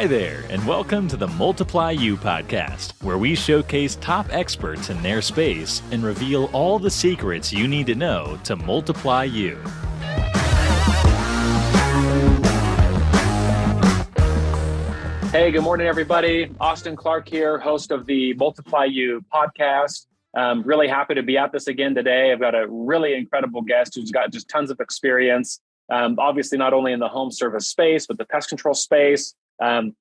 Hi there, and welcome to the Multiply You podcast, where we showcase top experts in their space and reveal all the secrets you need to know to multiply you. Hey, good morning, everybody. Austin Clark here, host of the Multiply You podcast. Really happy to be at this again today. I've got a really incredible guest who's got just tons of experience, obviously not only in the home service space, but the pest control space,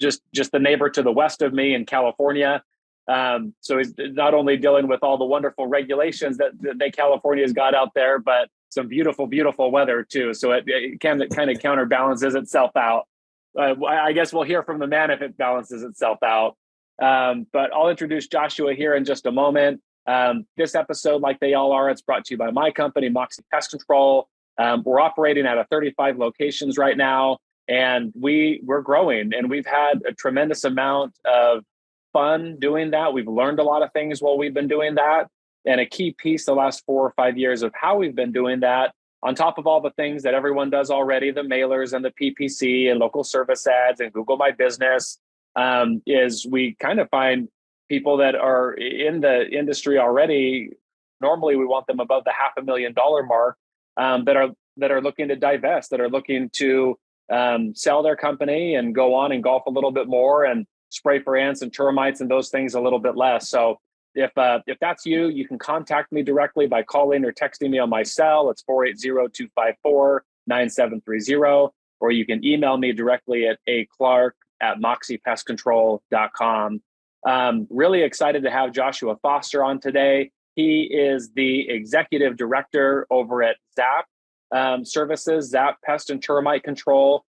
just the neighbor to the west of me in California. So he's not only dealing with all the wonderful regulations that California's got out there, but some beautiful, beautiful weather too. So it kind of counterbalances itself out. I guess we'll hear from the man if it balances itself out. But I'll introduce Joshua here in just a moment. This episode, like they all are, it's brought to you by my company, Moxie Pest Control. We're operating at 35 locations right now, and we're growing, and we've had a tremendous amount of fun doing that. We've learned a lot of things while we've been doing that. And a key piece the last 4 or 5 years of how we've been doing that, on top of all the things that everyone does already, the mailers and the PPC and local service ads and Google My Business, is we kind of find people that are in the industry already. Normally, we want them above the $500,000 mark, that are looking to divest, that are looking to sell their company and go on and golf a little bit more and spray for ants and termites and those things a little bit less. So if that's you, you can contact me directly by calling or texting me on my cell. It's 480-254-9730, or you can email me directly at aclark@moxiepestcontrol.com. Really excited to have Joshua Foster on today. He is the executive director over at Zap Services, Zap Pest and Termite Control.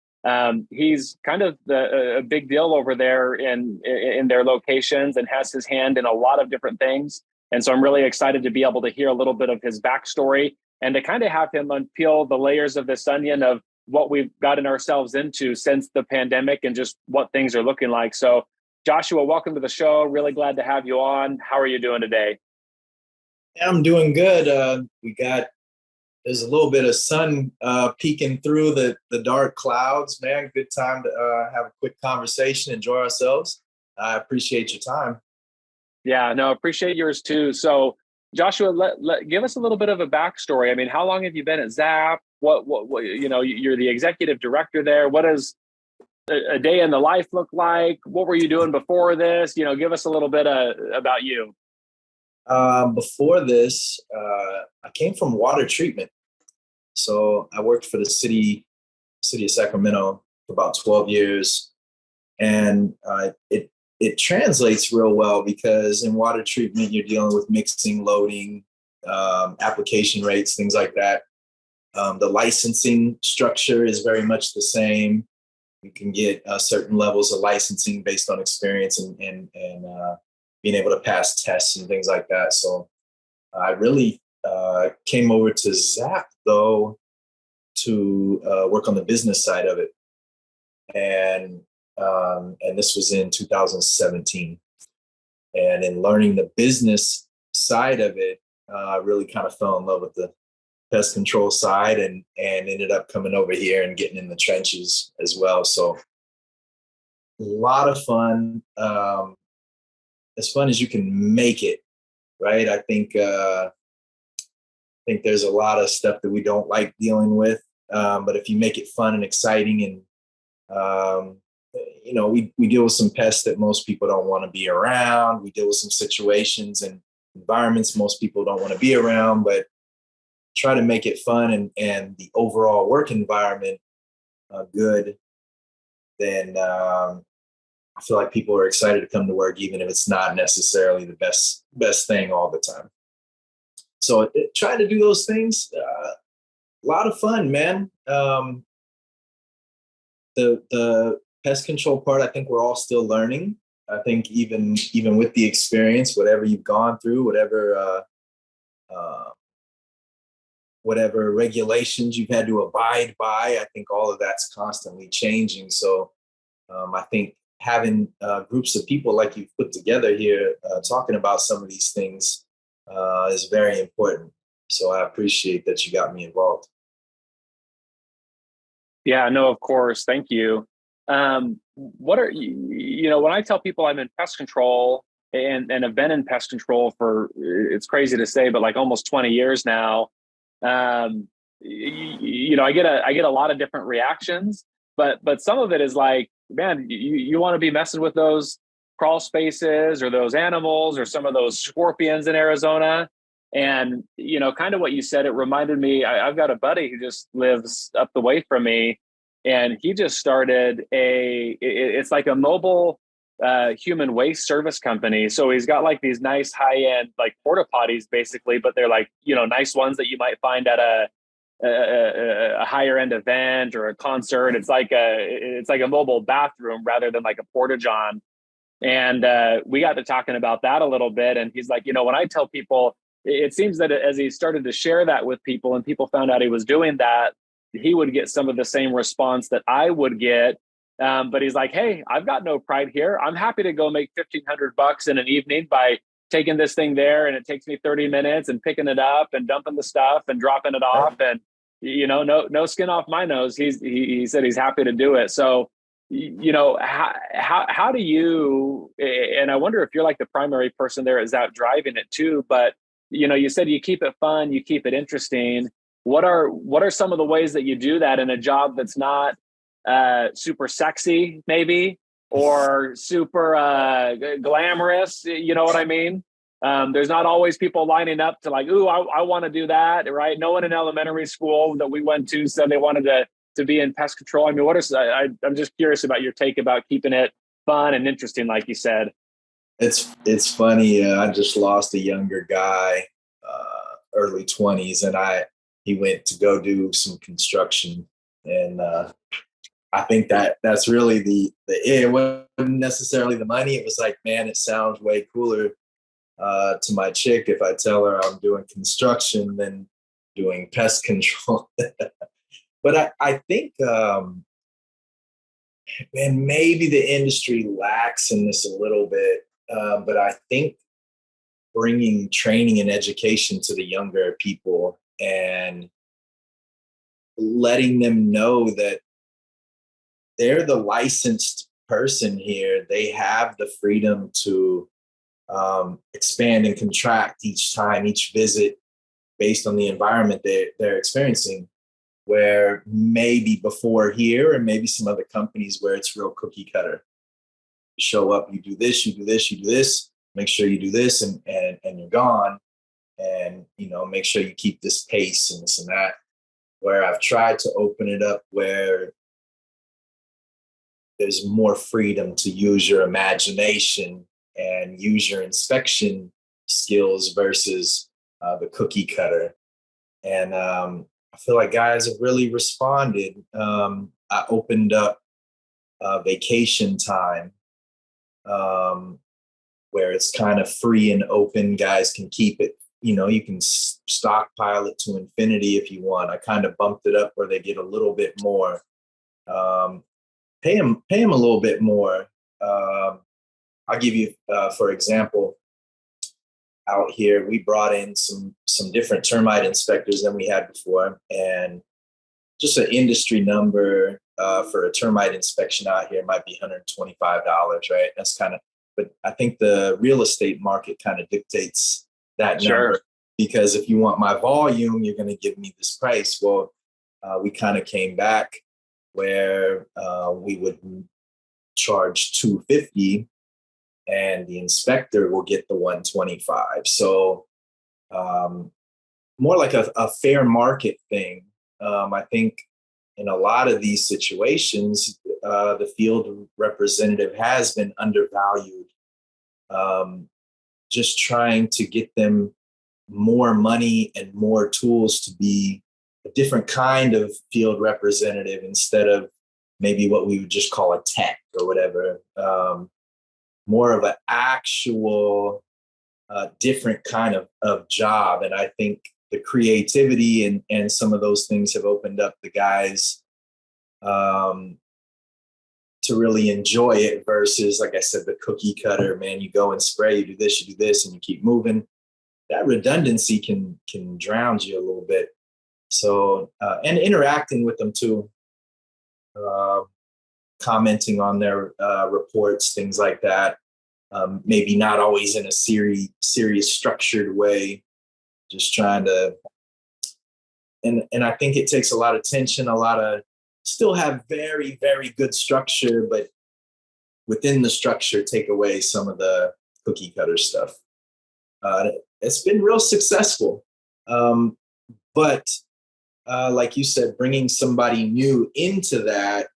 He's kind of a big deal over there in their locations and has his hand in a lot of different things. And so I'm really excited to be able to hear a little bit of his backstory and to kind of have him unpeel the layers of this onion of what we've gotten ourselves into since the pandemic and just what things are looking like. So Joshua, welcome to the show. Really glad to have you on. How are you doing today? I'm doing good. There's a little bit of sun peeking through the dark clouds, man. Good time to have a quick conversation, enjoy ourselves. I appreciate your time. Yeah, no, appreciate yours too. So Joshua, give us a little bit of a backstory. I mean, how long have you been at Zap? What you're the executive director there. What does a day in the life look like? What were you doing before this? Give us a little bit about you. Before this, I came from water treatment. So I worked for the city of Sacramento for about 12 years. And it translates real well because in water treatment, you're dealing with mixing, loading, application rates, things like that. The licensing structure is very much the same. You can get certain levels of licensing based on experience and being able to pass tests and things like that. So I really came over to Zap, though, to work on the business side of it. And this was in 2017. And in learning the business side of it, I really kind of fell in love with the pest control side and ended up coming over here and getting in the trenches as well. So a lot of fun. As fun as you can make it, right? I think there's a lot of stuff that we don't like dealing with, but if you make it fun and exciting, and we deal with some pests that most people don't want to be around. We deal with some situations and environments most people don't want to be around, but try to make it fun and the overall work environment good. Then I feel like people are excited to come to work, even if it's not necessarily the best thing all the time. So try to do those things. A lot of fun, man. The pest control part, I think we're all still learning. I think even with the experience, whatever you've gone through, whatever regulations you've had to abide by, I think all of that's constantly changing. So I think having groups of people like you've put together here talking about some of these things is very important. So I appreciate that you got me involved. Yeah, no, of course. Thank you. What are when I tell people I'm in pest control and have been in pest control for, it's crazy to say, but like almost 20 years now. um, I get a lot of different reactions, but some of it is like, man, you want to be messing with those crawl spaces or those animals or some of those scorpions in Arizona. And kind of what you said, it reminded me. I've got a buddy who just lives up the way from me, and he just started it's like a mobile human waste service company. So he's got like these nice high end like porta potties basically, but they're like, nice ones that you might find at a higher end event or a concert. It's like a mobile bathroom rather than like a porta john. And we got to talking about that a little bit. And he's like, when I tell people, it seems that as he started to share that with people and people found out he was doing that, he would get some of the same response that I would get. But he's like, hey, I've got no pride here. I'm happy to go make $1,500 in an evening by taking this thing there. And it takes me 30 minutes and picking it up and dumping the stuff and dropping it off. And, no skin off my nose. He said he's happy to do it. So, how do you, and I wonder if you're like the primary person there is out driving it too, but you said you keep it fun, you keep it interesting. What are some of the ways that you do that in a job that's not super sexy maybe, or super glamorous? You know what I mean? There's not always people lining up to like, ooh, I want to do that, right? No one in elementary school that we went to said they wanted to be in pest control. I mean, I'm just curious about your take about keeping it fun and interesting, like you said. It's funny. I just lost a younger guy, early 20s, and he went to go do some construction, and I think that's really it wasn't necessarily the money. It was like, man, it sounds way cooler to my chick if I tell her I'm doing construction than doing pest control. But I think, man, maybe the industry lacks in this a little bit. But I think bringing training and education to the younger people and letting them know that they're the licensed person here. They have the freedom to expand and contract each time, each visit, based on the environment they're experiencing. Where maybe before here, and maybe some other companies where it's real cookie cutter. You show up, you do this, you do this, you do this, make sure you do this, and you're gone. And make sure you keep this pace and this and that. Where I've tried to open it up where there's more freedom to use your imagination and use your inspection skills versus the cookie cutter. And I feel like guys have really responded. I opened up vacation time where it's kind of free and open. Guys can keep it, you can stockpile it to infinity if you want. I kind of bumped it up where they get a little bit more. Pay them a little bit more. I'll give you, for example, out here, we brought in some different termite inspectors than we had before, and just an industry number for a termite inspection out here might be $125, right? That's kind of, but I think the real estate market kind of dictates that Sure. number, because if you want my volume, you're going to give me this price. Well, we kind of came back where we would charge $250 and the inspector will get the $125. So more like a fair market thing. I think in a lot of these situations, the field representative has been undervalued. Just trying to get them more money and more tools to be a different kind of field representative instead of maybe what we would just call a tech or whatever. More of an actual different kind of job. And I think the creativity and some of those things have opened up the guys to really enjoy it versus, like I said, the cookie cutter, man, you go and spray, you do this, and you keep moving. That redundancy can drown you a little bit. So, and interacting with them too. commenting on their reports, things like that. Maybe not always in a serious, structured way, just trying to. And I think it takes a lot of tension, still have very, very good structure, but within the structure, take away some of the cookie cutter stuff. It's been real successful. But like you said, bringing somebody new into that,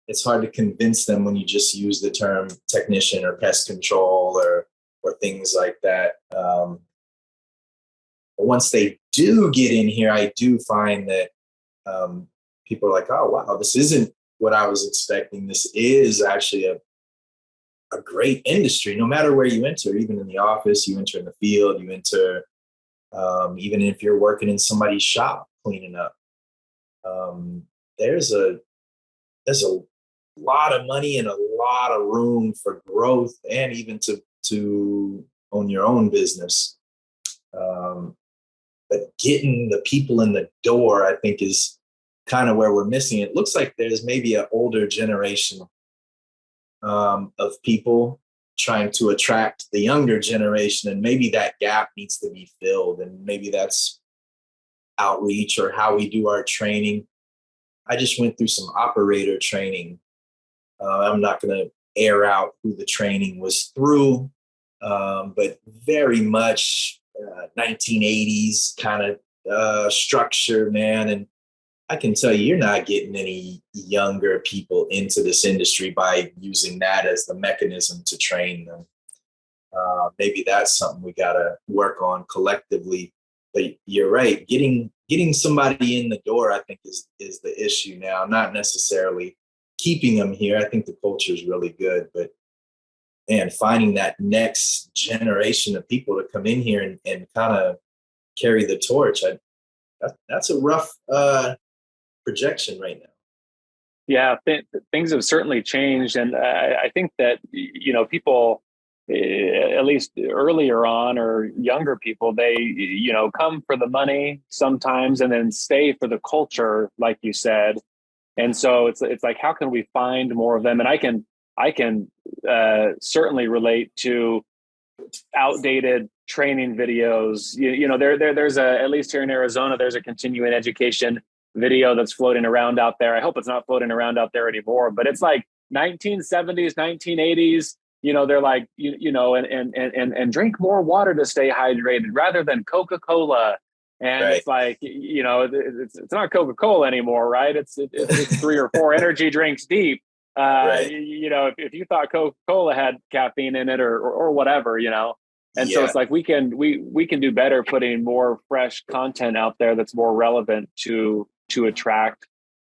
it's hard to convince them when you just use the term technician or pest control or things like that. Once they do get in here, I do find that people are like, oh, wow, this isn't what I was expecting. This is actually a great industry, no matter where you enter, even in the office, you enter in the field, you enter, even if you're working in somebody's shop cleaning up. There's a lot of money and a lot of room for growth and even to own your own business. But getting the people in the door, I think, is kind of where we're missing. It looks like there's maybe an older generation of people trying to attract the younger generation, and maybe that gap needs to be filled, and maybe that's outreach or how we do our training. I just went through some operator training. I'm not going to air out who the training was through, but very much 1980s kind of structure, man. And I can tell you, you're not getting any younger people into this industry by using that as the mechanism to train them. Maybe that's something we got to work on collectively. But you're right. Getting somebody in the door, I think, is the issue now. Not necessarily keeping them here. I think the culture is really good, but man, finding that next generation of people to come in here and kind of carry the torch, that's a rough projection right now. Yeah, things have certainly changed, and I think that people, at least earlier on, or younger people, they come for the money sometimes, and then stay for the culture, like you said. And so it's like, how can we find more of them? And I can certainly relate to outdated training videos. There's at least here in Arizona, there's a continuing education video that's floating around out there. I hope it's not floating around out there anymore, but it's like 1970s, 1980s. They're like, and drink more water to stay hydrated rather than Coca-Cola. And right. It's like, it's not Coca-Cola anymore, right? It's 3 or 4 energy drinks deep. Right. If you thought Coca-Cola had caffeine in it or whatever, and so it's like we can do better putting more fresh content out there that's more relevant to attract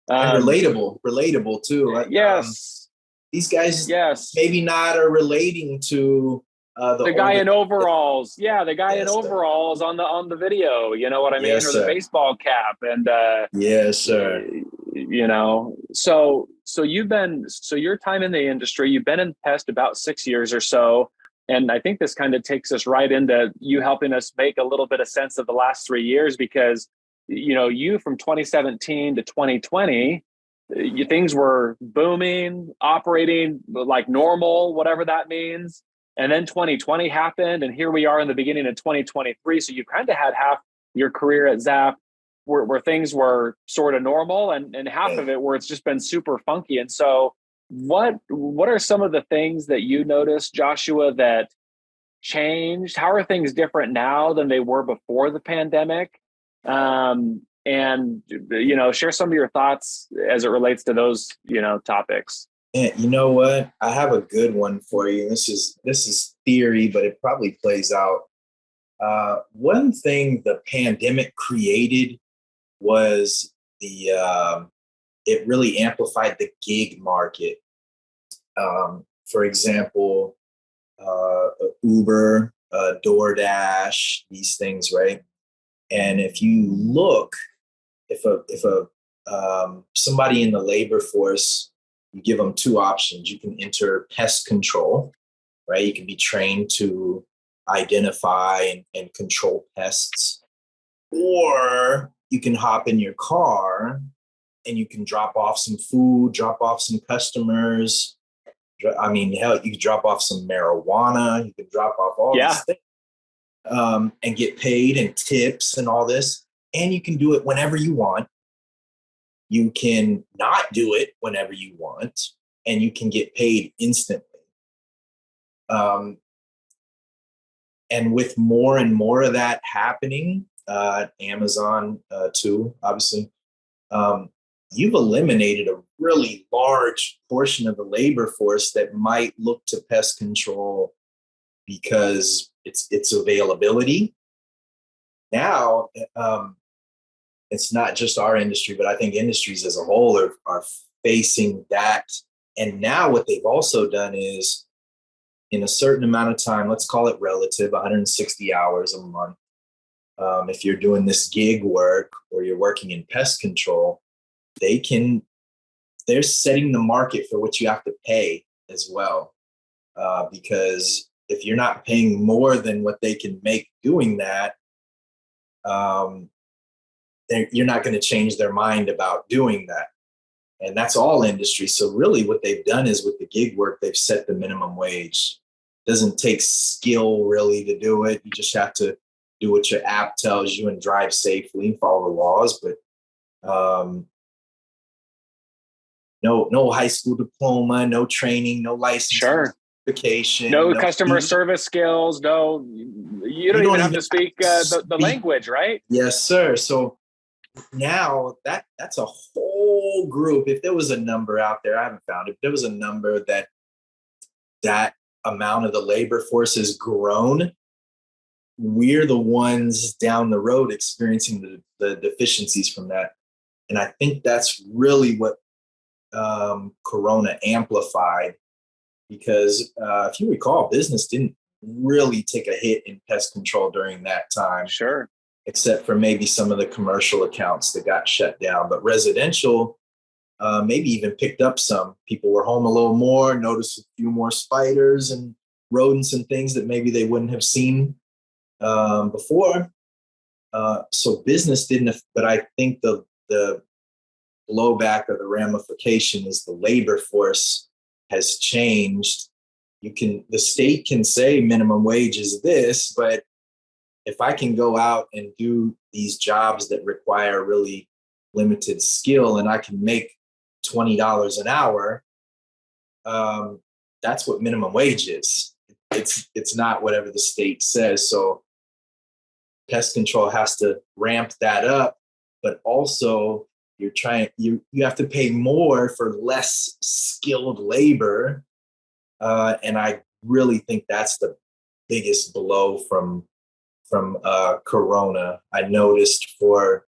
and relatable too. Yes. These guys, yes, maybe not are relating to the guy in overalls. Yeah, the guy in overalls on the video. You know what I mean? Yes, or the baseball cap. And yes, sir. So your time in the industry, you've been in pest about 6 years or so. And I think this kind of takes us right into you helping us make a little bit of sense of the last 3 years, because, you from 2017 to 2020, things were booming, operating like normal, whatever that means. And then 2020 happened, and here we are in the beginning of 2023. So you kind of had half your career at Zap where things were sort of normal, and half of it where it's just been super funky. And so what are some of the things that you noticed, Joshua, that changed? How are things different now than they were before the pandemic? And share some of your thoughts as it relates to those, topics. And you know what? I have a good one for you. This is theory, but it probably plays out. One thing the pandemic created was it really amplified the gig market. For example, Uber, DoorDash, these things, right? And if you look, if somebody in the labor force, you give them 2 options. You can enter pest control, right? You can be trained to identify and control pests, or you can hop in your car and you can drop off some food, drop off some customers. I mean, hell, you can drop off some marijuana. You can drop off all these things and get paid and tips and all this. And you can do it whenever you want. You can not do it whenever you want, and you can get paid instantly. And with more and more of that happening, Amazon too, obviously, you've eliminated a really large portion of the labor force that might look to pest control because it's availability. Now, it's not just our industry, but I think industries as a whole are facing that. And now what they've also done is, in a certain amount of time, let's call it relative, 160 hours a month. If you're doing this gig work or you're working in pest control, they're setting the market for what you have to pay as well. Because if you're not paying more than what they can make doing that, you're not going to change their mind about doing that. And that's all industry. So really what they've done is, with the gig work, they've set the minimum wage. It doesn't take skill really to do it. You just have to do what your app tells you and drive safely and follow the laws. But no high school diploma, no training, no license, certification, no customer service skills. No, you don't even have to speak the language, right? Yes, sir. So now that's a whole group. If there was a number out there, I haven't found it. If there was a number that amount of the labor force has grown, we're the ones down the road experiencing the deficiencies from that. And I think that's really what Corona amplified, because if you recall, business didn't really take a hit in pest control during that time. Sure. Except for maybe some of the commercial accounts that got shut down. But residential maybe even picked up some. People were home a little more, noticed a few more spiders and rodents and things that maybe they wouldn't have seen before. So business didn't, but I think the blowback or the ramification is the labor force has changed. The state can say minimum wage is this, but if I can go out and do these jobs that require really limited skill and I can make $20 an hour, that's what minimum wage is. It's not whatever the state says. So pest control has to ramp that up, but also you have to pay more for less skilled labor. And I really think that's the biggest blow from Corona. I noticed for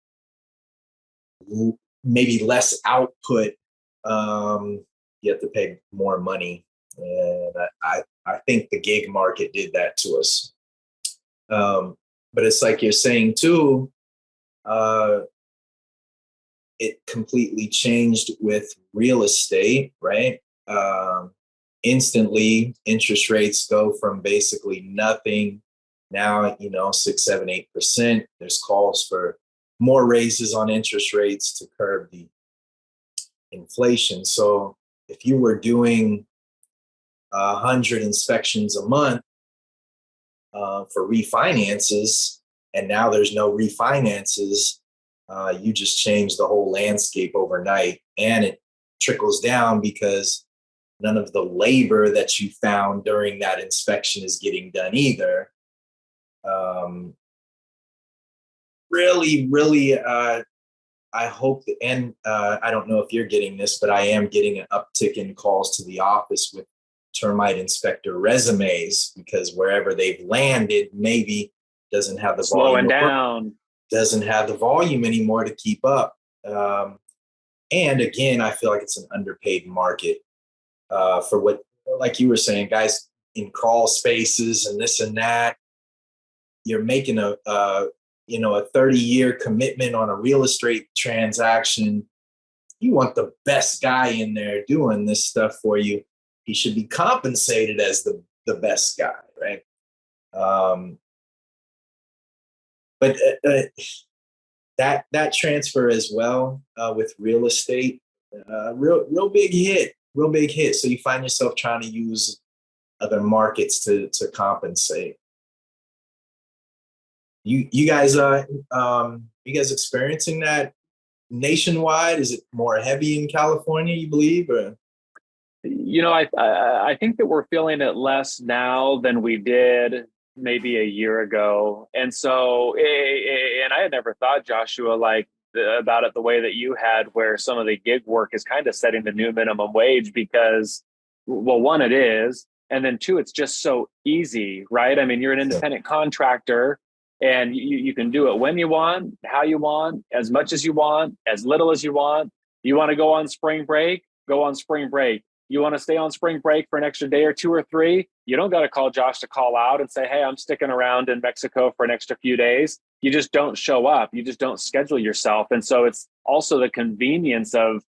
maybe less output, you have to pay more money. And I think the gig market did that to us. But it's like you're saying too, it completely changed with real estate, right? Instantly, interest rates go from basically nothing now, 6, 7, 8%. There's calls for more raises on interest rates to curb the inflation. So if you were doing 100 inspections a month for refinances, and now there's no refinances, you just change the whole landscape overnight. And it trickles down because none of the labor that you found during that inspection is getting done either. Really, I hope, and I don't know if you're getting this, but I am getting an uptick in calls to the office with termite inspector resumes, because wherever they've landed maybe doesn't have the slowing down, doesn't have the volume anymore to keep up. And again, I feel like it's an underpaid market for what, like you were saying, guys in crawl spaces and this and that. You're making a 30-year commitment on a real estate transaction. You want the best guy in there doing this stuff for you. He should be compensated as the best guy, right? But that transfer as well with real estate, real big hit. So you find yourself trying to use other markets to compensate. You guys you guys experiencing that nationwide? Is it more heavy in California, you believe? Or? I think that we're feeling it less now than we did maybe a year ago. And so, and I had never thought, Joshua, like about it the way that you had, where some of the gig work is kind of setting the new minimum wage because, well, one, it is. And then two, it's just so easy, right? I mean, you're an independent contractor and you can do it when you want, how you want, as much as you want, as little as you want. You want to go on spring break, go on spring break. You want to stay on spring break for an extra day or two or three, you don't got to call Josh to call out and say, hey, I'm sticking around in Mexico for an extra few days. You just don't show up. You just don't schedule yourself. And so it's also the convenience of,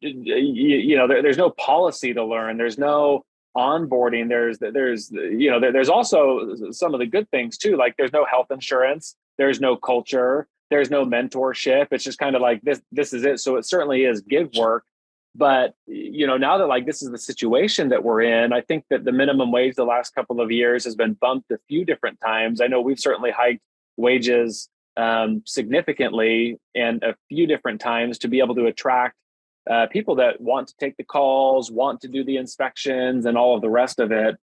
there's no policy to learn. There's no onboarding. There's also some of the good things too. Like there's no health insurance. There's no culture. There's no mentorship. It's just kind of like this is it. So it certainly is gig work. But, now that like this is the situation that we're in, I think that the minimum wage the last couple of years has been bumped a few different times. I know we've certainly hiked wages significantly and a few different times to be able to attract people that want to take the calls, want to do the inspections and all of the rest of it.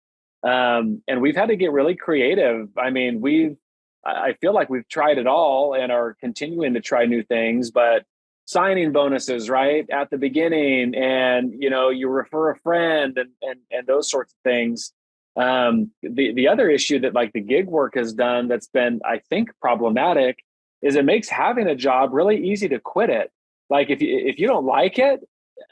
And we've had to get really creative. I mean, I feel like we've tried it all and are continuing to try new things, but signing bonuses right at the beginning, and you refer a friend and those sorts of things. The other issue that like the gig work has done that's been, I think, problematic is it makes having a job really easy to quit it. Like if you don't like it,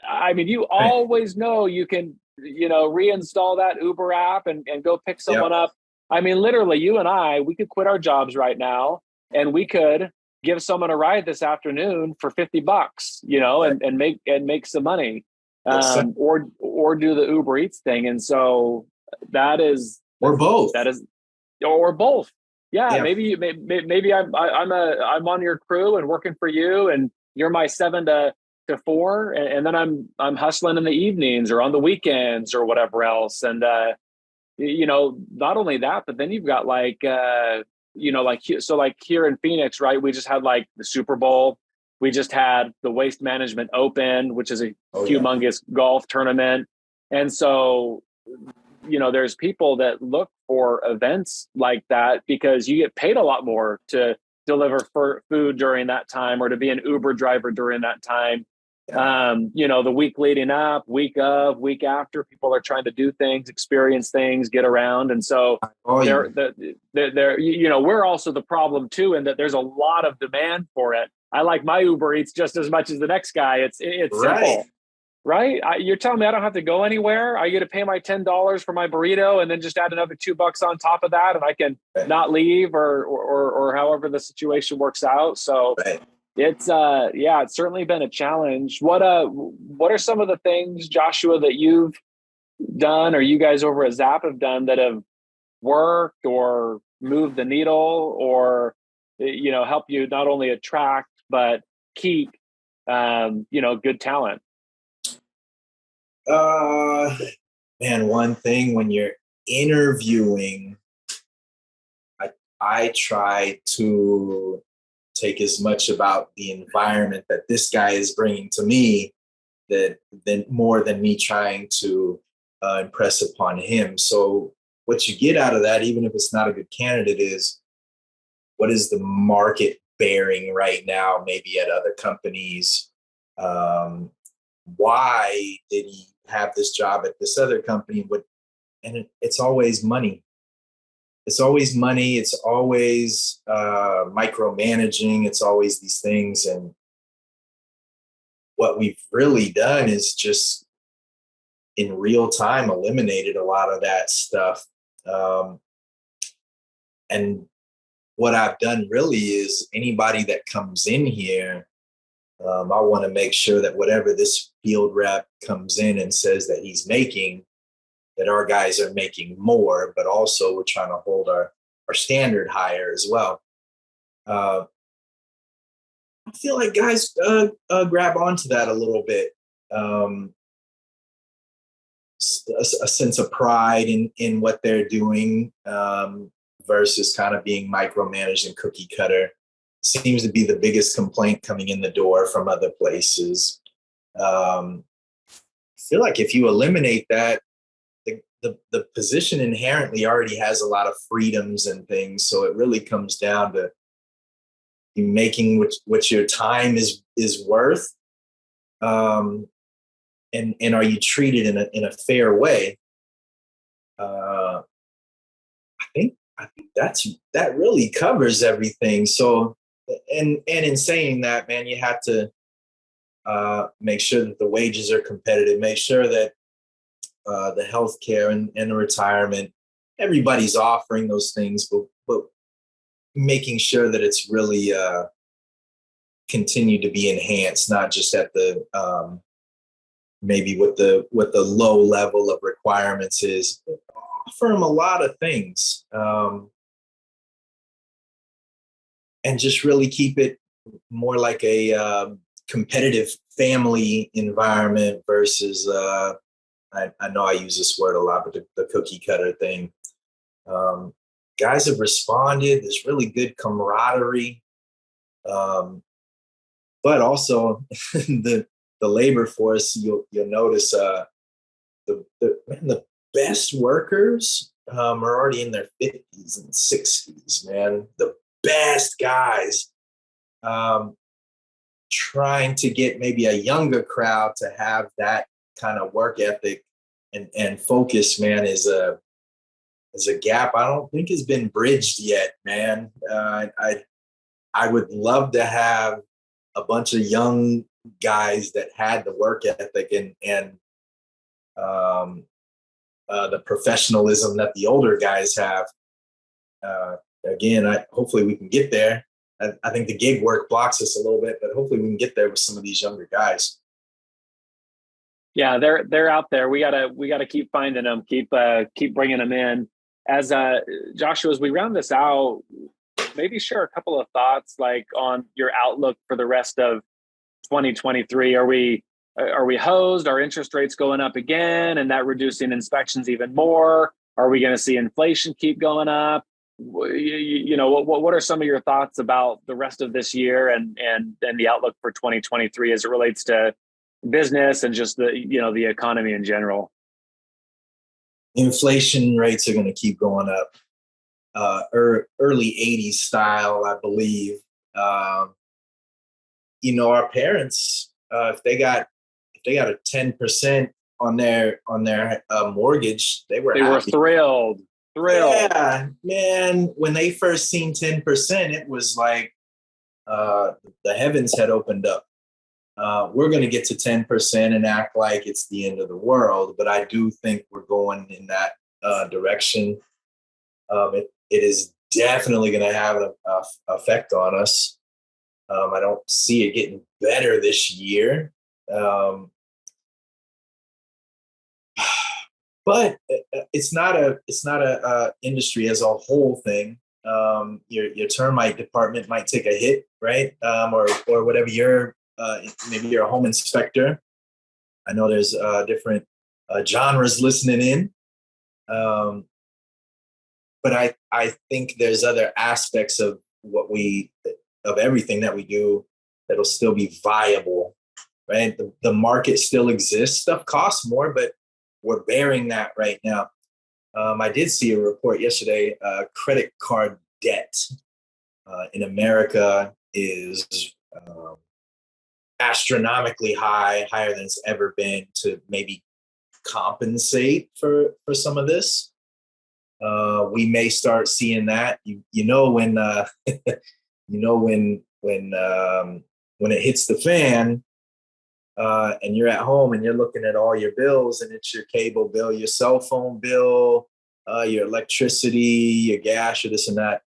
I mean, you always know you can reinstall that Uber app and go pick someone up. I mean, literally, you and we could quit our jobs right now and we could give someone a ride this afternoon for $50, and make some money, or do the Uber Eats thing. And so that is, or both. That is, or both. Yeah. Maybe I'm on your crew and working for you, and you're my 7 to 4, and then I'm hustling in the evenings or on the weekends or whatever else. And not only that, but then you've got like. Like here in Phoenix, right? We just had like the Super Bowl. We just had the Waste Management Open, which is a humongous golf tournament. And so, there's people that look for events like that because you get paid a lot more to deliver food during that time or to be an Uber driver during that time. The week leading up, week of, week after, people are trying to do things, experience things, get around. And so we're also the problem too, in that there's a lot of demand for it. I like my Uber Eats just as much as the next guy. It's simple, right? You're telling me I don't have to go anywhere. I get to pay my $10 for my burrito and then just add another $2 on top of that. And I can not leave or however the situation works out. So it's certainly been a challenge. What are some of the things, Joshua, that you've done or you guys over at Zap have done that have worked or moved the needle or help you not only attract but keep good talent? Man, one thing when you're interviewing, I try to take as much about the environment that this guy is bringing to me than more than me trying to impress upon him. So what you get out of that, even if it's not a good candidate, is what is the market bearing right now, maybe at other companies? Why did he have this job at this other company? It's always money. It's always money. It's always micromanaging. It's always these things. And what we've really done is just in real time eliminated a lot of that stuff. And what I've done really is anybody that comes in here, I want to make sure that whatever this field rep comes in and says that he's making, that our guys are making more, but also we're trying to hold our standard higher as well. I feel like guys grab onto that a little bit. Um, a sense of pride in what they're doing, versus kind of being micromanaged and cookie cutter seems to be the biggest complaint coming in the door from other places. I feel like if you eliminate that, the position inherently already has a lot of freedoms and things. So it really comes down to you making what your time is worth. And are you treated in a fair way? I think that really covers everything. So, and in saying that, man, you have to make sure that the wages are competitive. Make sure that the healthcare and the retirement, everybody's offering those things, but making sure that it's really continue to be enhanced, not just at the maybe what the low level of requirements is. Offer them a lot of things, and just really keep it more like a competitive family environment versus I know I use this word a lot, but the cookie cutter thing. Guys have responded. There's really good camaraderie, but also the labor force. You'll notice the best workers are already in their 50s and 60s. Man, the best guys. Trying to get maybe a younger crowd to have that kind of work ethic and focus, man, is a gap I don't think has been bridged yet, man. I would love to have a bunch of young guys that had the work ethic and the professionalism that the older guys have. Again, hopefully we can get there. I think the gig work blocks us a little bit, but hopefully we can get there with some of these younger guys. Yeah, they're out there. We gotta keep finding them, keep bringing them in. As Joshua, as we round this out, maybe share a couple of thoughts like on your outlook for the rest of 2023. Are we hosed? Are interest rates going up again, and that reducing inspections even more? Are we going to see inflation keep going up? You know, what are some of your thoughts about the rest of this year and the outlook for 2023 as it relates to business and just the economy in general? Inflation rates are going to keep going up. Early 80s style, I believe. Our parents, if they got a 10% on their mortgage, they were thrilled. Yeah, man. When they first seen 10%, it was like the heavens had opened up. We're going to get to 10% and act like it's the end of the world, but I do think we're going in that direction. It is definitely going to have an effect on us. I don't see it getting better this year. But it's not a industry as a whole thing. Your termite department might take a hit, right? Or whatever. Maybe you're a home inspector. I know there's different genres listening in, but I think there's other aspects of everything that we do that'll still be viable, right? The market still exists. Stuff costs more, but we're bearing that right now. I did see a report yesterday. Credit card debt in America is astronomically higher than it's ever been to maybe compensate for some of this. We may start seeing that. When it hits the fan. And you're at home and you're looking at all your bills, and it's your cable bill, your cell phone bill, your electricity, your gas, or this and that.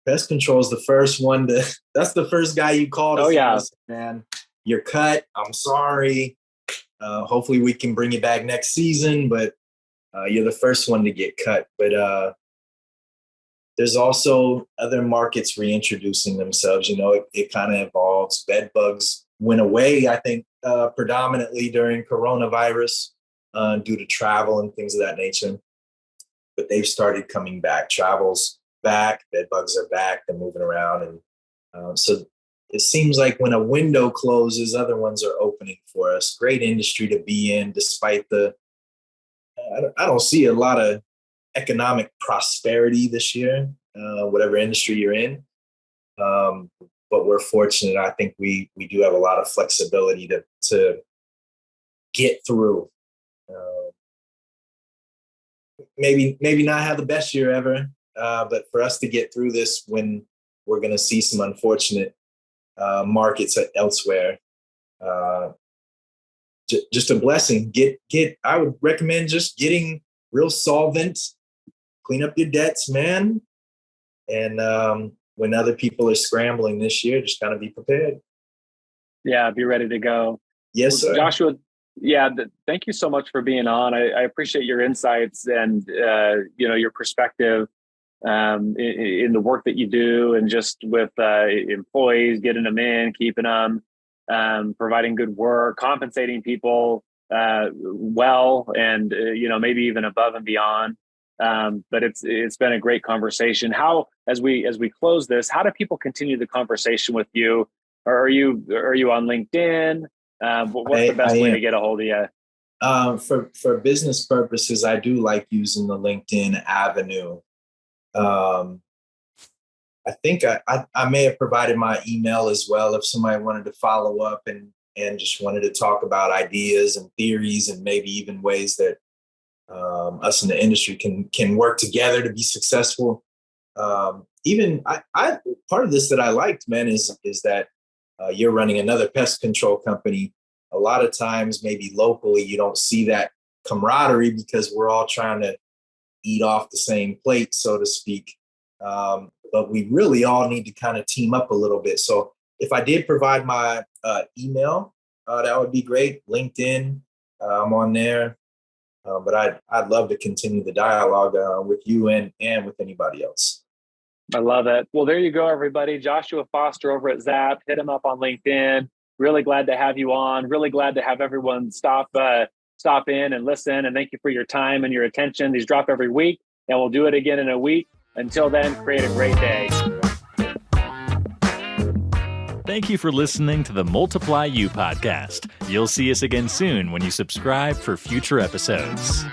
Pest control is the first one that's the first guy you call to say, listen, man, you're cut. I'm sorry. Hopefully we can bring you back next season, but you're the first one to get cut. But there's also other markets reintroducing themselves. It kind of evolves. Bed bugs went away, I think, predominantly during coronavirus due to travel and things of that nature. But they've started coming back. Travel's back. Bed bugs are back. They're moving around. And so it seems like when a window closes, other ones are opening for us. Great industry to be in, despite I don't see a lot of economic prosperity this year, whatever industry you're in. But we're fortunate. I think we do have a lot of flexibility to get through. Maybe not have the best year ever, but for us to get through this when we're going to see some unfortunate markets elsewhere, just a blessing. I would recommend just getting real solvent, clean up your debts, man. And when other people are scrambling this year, just kind of be prepared. Yeah, be ready to go. Yes, sir. Joshua, yeah, thank you so much for being on. I appreciate your insights and your perspective in the work that you do, and just with employees, getting them in, keeping them, providing good work, compensating people well, and maybe even above and beyond. But it's been a great conversation. How, as we close this, how do people continue the conversation with you? Or are you on LinkedIn? What's the best way to get a hold of you? For business purposes, I do like using the LinkedIn avenue. I think I may have provided my email as well if somebody wanted to follow up and just wanted to talk about ideas and theories and maybe even ways that us in the industry can work together to be successful. Even I part of this that I liked, man, is that you're running another pest control company. A lot of times, maybe locally, you don't see that camaraderie because we're all trying to eat off the same plate, so to speak. But we really all need to kind of team up a little bit. So if I did provide my email, that would be great. LinkedIn, I'm on there. But I'd love to continue the dialogue with you and with anybody else. I love it. Well, there you go, everybody. Joshua Foster over at Zap. Hit him up on LinkedIn. Really glad to have you on. Really glad to have everyone stop in and listen. And thank you for your time and your attention. These drop every week, and we'll do it again in a week. Until then, create a great day. Thank you for listening to the Multiply You podcast. You'll see us again soon when you subscribe for future episodes.